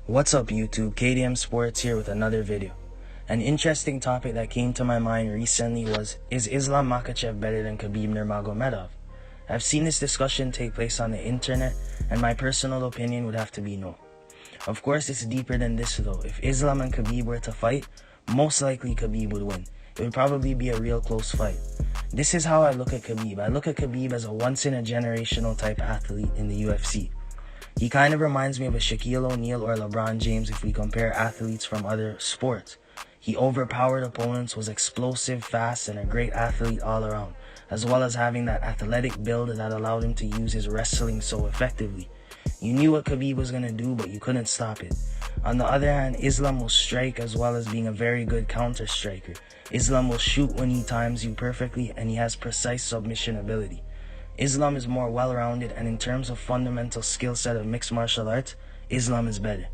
What's up YouTube, K.D.M Sports here with another video. An interesting topic that came to my mind recently was, is Islam Makhachev better than Khabib Nurmagomedov? I've seen this discussion take place on the internet, and my personal opinion would have to be no. Of course, it's deeper than this though. If Islam and Khabib were to fight, most likely Khabib would win. It would probably be a real close fight. This is how I look at Khabib. I look at Khabib as a once-in-a-generational type athlete in the UFC. He kind of reminds me of a Shaquille O'Neal or LeBron James if we compare athletes from other sports. He overpowered opponents, was explosive, fast, and a great athlete all around, as well as having that athletic build that allowed him to use his wrestling so effectively. You knew what Khabib was going to do, but you couldn't stop it. On the other hand, Islam will strike as well as being a very good counter-striker. Islam will shoot when he times you perfectly, and he has precise submission ability. Islam is more well-rounded, and in terms of fundamental skill set of mixed martial arts, Islam is better.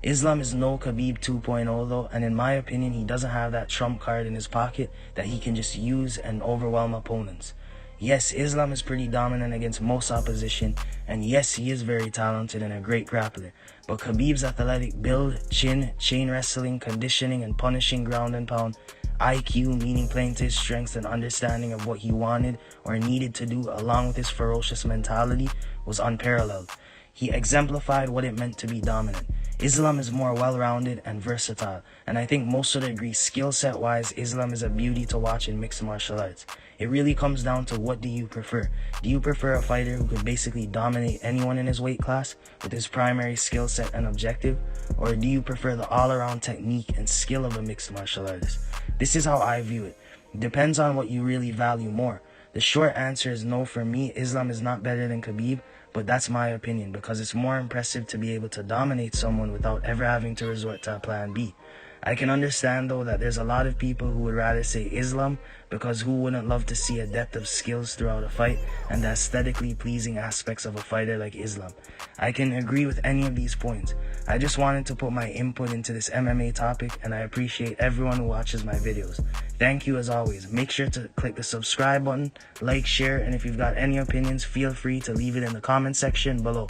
Islam is no Khabib 2.0 though, and in my opinion, he doesn't have that trump card in his pocket that he can just use and overwhelm opponents. Yes, Islam is pretty dominant against most opposition, and yes, he is very talented and a great grappler. But Khabib's athletic build, chin, chain wrestling, conditioning, and punishing ground and pound, IQ, meaning playing to his strengths and understanding of what he wanted or needed to do, along with his ferocious mentality, was unparalleled. He exemplified what it meant to be dominant. Islam is more well-rounded and versatile, and I think most would agree skill set wise, Islam is a beauty to watch in mixed martial arts. It really comes down to, what do you prefer? Do you prefer a fighter who could basically dominate anyone in his weight class with his primary skill set and objective? Or do you prefer the all-around technique and skill of a mixed martial artist? This is how I view it. It depends on what you really value more. The short answer is no for me. Islam is not better than Khabib, but that's my opinion, because it's more impressive to be able to dominate someone without ever having to resort to a plan B. I can understand though that there's a lot of people who would rather say Islam, because who wouldn't love to see a depth of skills throughout a fight and the aesthetically pleasing aspects of a fighter like Islam. I can agree with any of these points. I just wanted to put my input into this MMA topic, and I appreciate everyone who watches my videos. Thank you as always. Make sure to click the subscribe button, like, share, and if you've got any opinions, feel free to leave it in the comment section below.